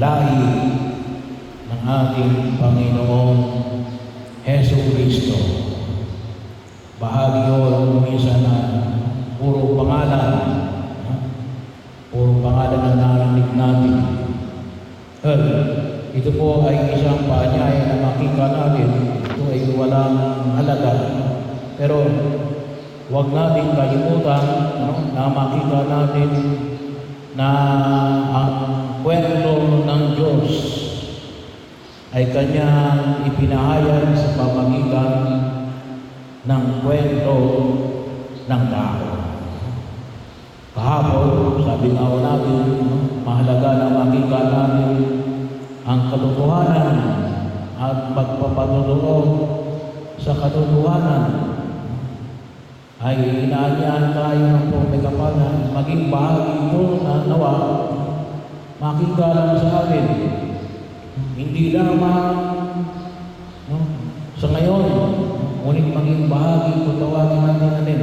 lahi ng ating Panginoong Jesucristo. Bahagi yun minsan na puro pangalan ang narinig natin. Ito po ay isang paanyaya na makita natin. Ito ay walang halaga. Pero huwag natin kalimutan na makita natin na ang kwento ng Diyos ay Kanyang ipinahayag sa pamamagitan ng kwento ng tao. Kahapon, sabi nga natin, mahalaga na makita natin ang katotohanan at magpapatutuo sa katotohanan. Ay inaanyahan tayo ng may kapal maging bahagi ito na nawa makita lang sa atin. Hindi lamang sa ngayon, ngunit maging bahagi kung tawagin natin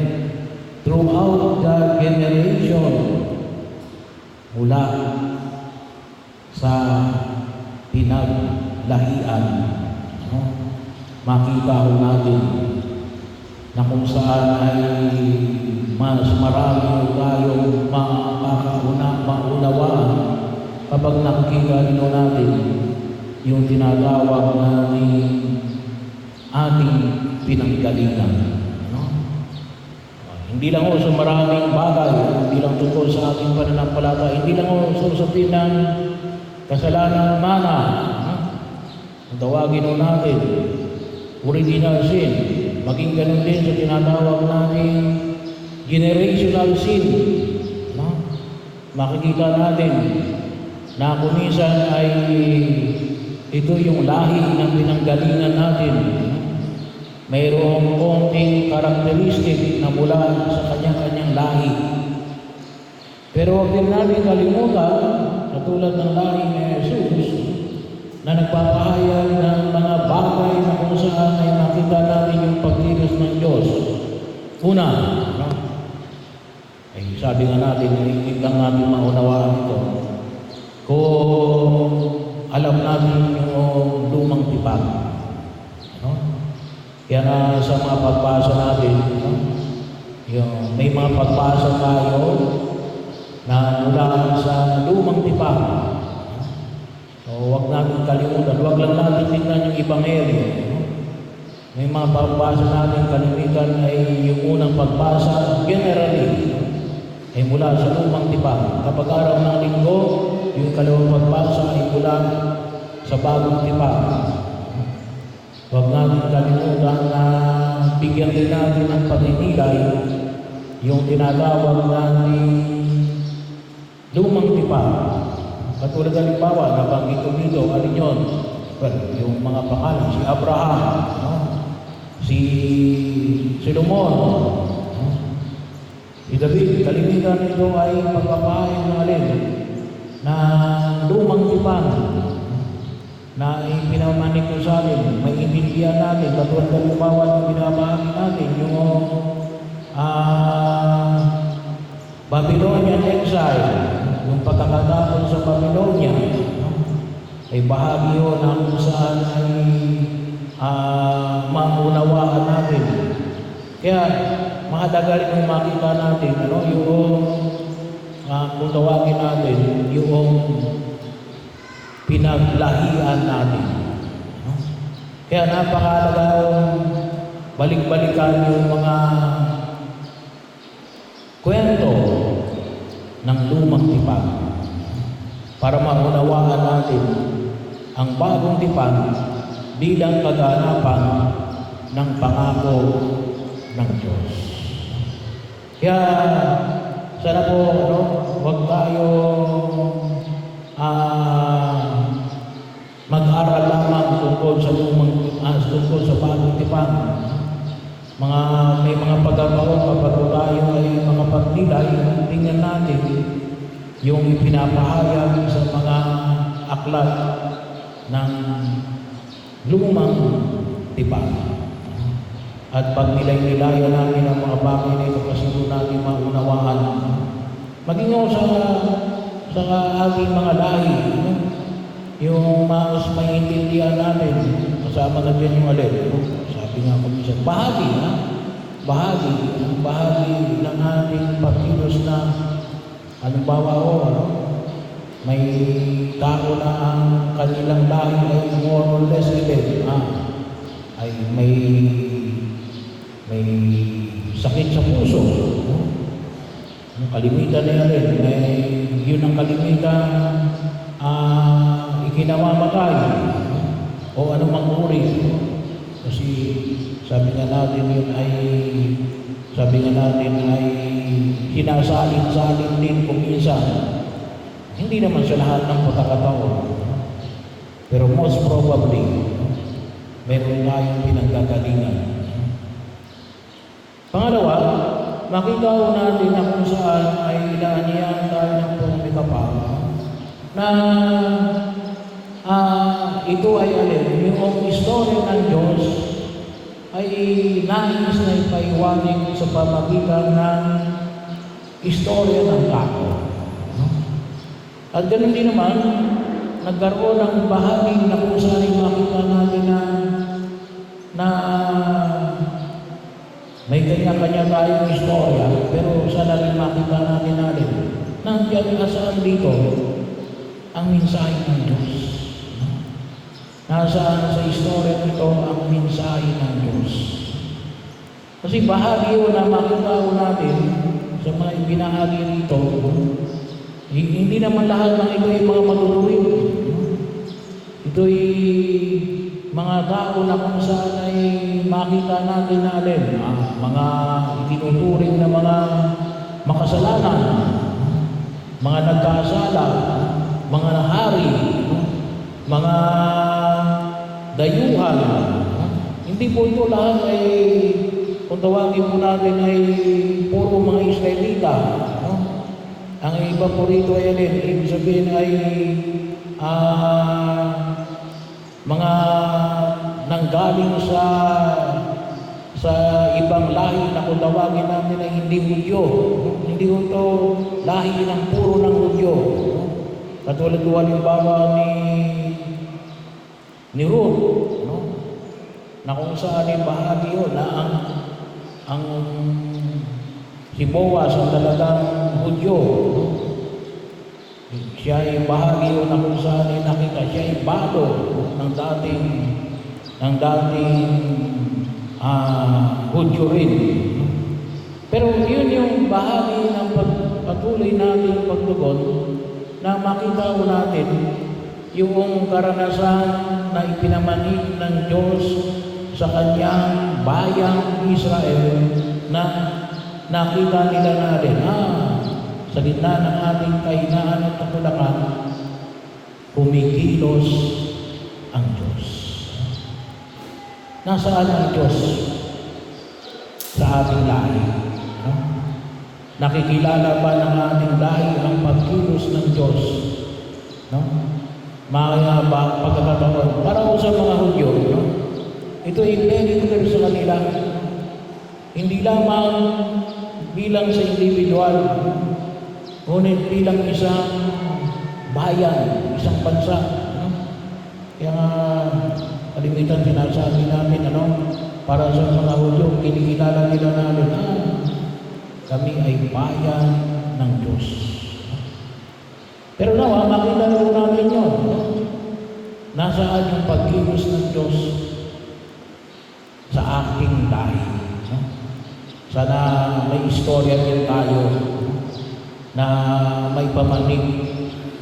throughout the generation mula sa pinaglahian. Makita ho natin na kung saan ay mas marami tayong maunawaan kapag nakikita natin yung tinatawag natin ating pinanggalingan. Hindi lang sa maraming bagay, hindi lang tungkol sa ating pananampalataya, hindi lang sa usapin ng kasalanan mana. Ang tawagin natin, original sin. Maging ganun din sa tinatawag natin generational sin. Makikita natin na kung minsan ay ito yung lahi ng pinanggalingan natin. Mayroong konting karakteristik na mula sa kanyang-kanyang lahi. Pero huwag din natin kalimutan, katulad ng lahi ni Jesus, na nagpapahayag ng mga bagay na kung saan ay makita natin yung pagkilos ng Diyos. Una, ay sabi nga natin, hindi lang natin maunawaan ito. Kung alam natin yung lumang tipag. Kaya nga sa mga pagbasa natin, yung may mga pagbasa tayo na mula sa lumang tipag. So, huwag natin kalimutan. Huwag lang natin tingnan yung Ebanghelyo. May mga pagbasa natin kalimitan ay yung unang pagbasa, generally, ay mula sa lumang tipag. Kapag araw ng linggo, yung kalawang pagbasa ay mula sa bagong tipag. Huwag natin kalimutan na bigyan din natin ng paninilay yung tinatawag natin lumang tipag. Katulad halimbawa, nabanggit ko dito, alin yun? Well, yung mga pangalan, si Abraham, si Solomon, si David. Kalimitan nito ay pagpapahayag ng alin na lumang tipag na ipinamanik ko sa atin, may intindihan natin, katulad halimbawa ng binabahagi natin, yung Babylonian exile, yung pagkakatapon sa Babylonia, ay bahagi yun na kung saan ay maunawaan natin. Kaya mahalaga rin yung makita natin, yung kung tawagin natin, yung pinaglahian natin. Kaya napakahalaga balik-balikan yung mga kwento ng lumang tipag para maunawaan natin ang bagong tipag bilang kaganapan ng pangako ng Diyos. Kaya sana po, huwag tayo mag-aral lamang tungkol sa bagong tipag. May mga pagkakataon kapag tayo ay mga pagnilay, tingnan natin yung ipinapahayag sa mga aklat ng lumang tipag. At pag nilay-nilayan natin ang mga bagay na ito kasi doon natin maunawaan. Maging sa ating mga lahi, yung mas maintindihan natin, kasama na dyan yung alin. Sabi nga ko minsan, bahagi ng ating pagkilos na, halimbawa may tao na ang kanilang lahi ay more or less ay may sakit sa puso. Ang kalimitan na yan yun ang kalimitan ikinamamatay o anumang uri. Kasi sabi nga natin ay sinasalin-salin din kung minsan. Hindi naman sa lahat ng pagkakataon. Pero most probably, meron tayong pinanggagalingan. Pangalawa, makita ko natin na kung saan ay inaanihan tayo ng pumikapal na ito ay yung istorya ng Diyos ay nais na ipaiwanig sa pamagitan ng istorya ng tao. At ganoon din naman, nagkaroon ng bahagi na kung saan ay makita natin na may kanya-kanya tayong istorya, pero sana rin makita natin nandiyan nasaan dito ang mensahe ng Diyos. Nasaan sa istorya nito ang mensahe ng Diyos. Kasi bahagi na makita natin sa mga ibinahagi rito, hindi naman lahat ng ito ay mga matutuwid. Ito'y mga tao na kung saan ay makita natin na mga itinuturing na mga makasalanan, mga nagkasala, mga hari, mga dayuhan. Hindi po ito lahat ay, kung tawagin po natin ay puro mga Israelita. Ang iba po rito ay ibig sabihin ay mga nanggaling sa ibang lahi na kung tawagin natin ay hindi Hudyo. Hindi ito lahi ng puro ng Hudyo. Katulad ng halimbawa ni Ruth, na kung saan ay bahagi yun na ang si Boaz ang talagang Hudyo. Siya ay bahagi yun na kung saan ay nakita. Siya ay balo ng dating Hudyo rin. Pero yun yung bahagi ng patuloy natin pagtugon na makita ko natin yung karanasan na ipinamanig ng Diyos sa kanyang bayang Israel na nakita nila natin, sa gitna ng ating kahinaan at katulakan, kumikilos ang Diyos. Nasaan ang Diyos sa ating lahi? Nakikilala ba ng ating lahi ang pagkilos ng Diyos? Mga pagkakataon, para sa mga Hudyo, ito ay very clear sa kanila. Hindi lamang bilang sa individual, ngunit bilang isang bayan, isang bansa. Kaya kalimitan sinasabi namin, para sa mga Hudyo, kinikilala nila namin, kami ay bayan ng Diyos. Pero makita rin namin yun. Nasaan yung pagkilos ng Diyos sa ating lahi? Sana may istorya din tayo na may pamanig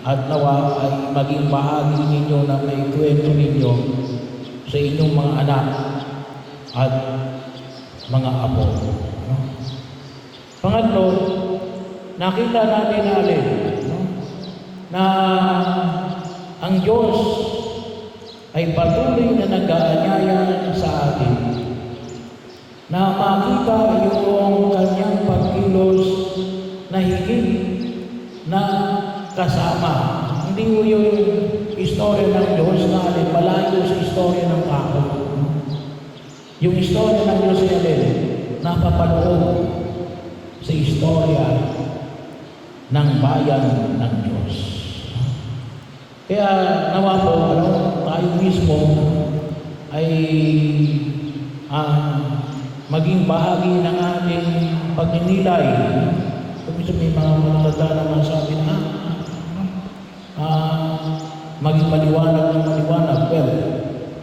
at nawa ay maging bahagi ninyo na may kwento ninyo sa inyong mga anak at mga apo. Pangatlo, nakita natin na ang Diyos ay patuloy na nag-aanyaya sa atin na makita yung kanyang pagkilos na higit na kasama. Hindi mo yung istorya ng Diyos na malayo sa istorya ng tao. Yung istorya ng Diyos ay napapaloob sa istorya ng bayan ng Diyos. Kaya nawa po, tayo mismo ay maging bahagi ng ating pagninilay. Kung may mga matatanda naman sabi na, maging maliwanag ng maliwanag. Well,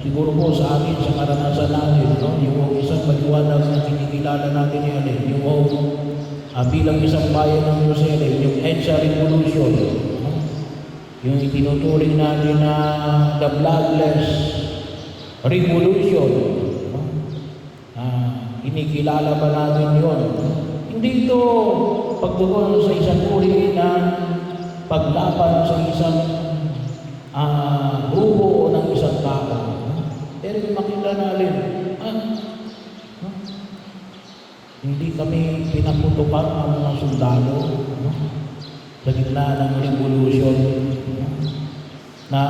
siguro po sa akin, sa karanasan natin, yung isang maliwanag na kinikilala natin yan, yung bilang isang bayan ng Jerusalem, yung EDSA Revolution, yung itinuturing natin na the Bloodless Revolution, inikilala ba natin yun? Hindi ito pagtugon sa isang uri na paglaban sa isang grupo o ng isang tao. Pero makita natin, hindi kami pinaputukan ang mga sundalo sa gitna ng revolution, na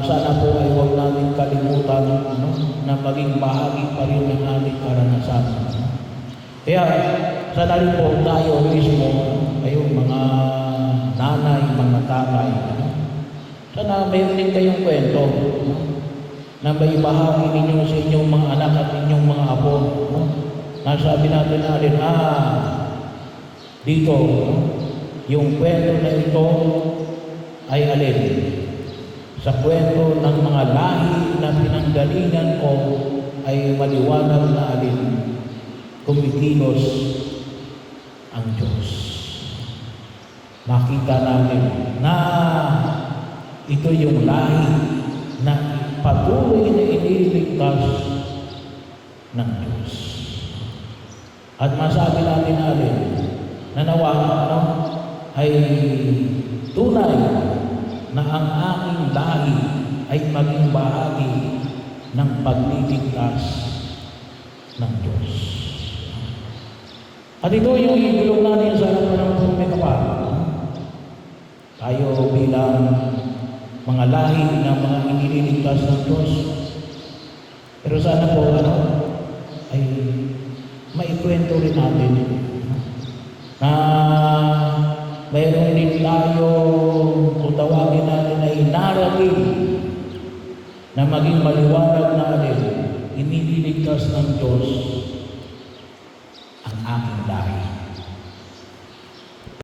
sana po ay huwag natin kalimutan na maging bahagi pa rin ng ating karanasan. Kaya sana rin po tayo mismo, kayong mga nanay, mga tatay, sana mayroon din kayong kwento na may bahagi ninyo sa inyong mga anak at inyong mga apo. Nasabi natin dito, yung kwento na ito ay alin? Sa kwento ng mga lahi na pinanggalingan ko ay maliwanag na alin? Kumikilos ang Diyos. Makita natin na ito yung lahi na patuloy na iniligtas ng Diyos. At masabi natin alin, na nawa ay tunay na ang aking lahi ay maging bahagi ng pagliligtas ng Diyos. At ito yung ibulong natin sa harapan ng may kapal. Tayo bilang mga lahi ng mga iniligtas ng Diyos. Pero sana po ay maikwento rin natin na mayroon din tayo, kung tawagin natin ay narrative, na maging maliwanag natin, iniligtas ng Diyos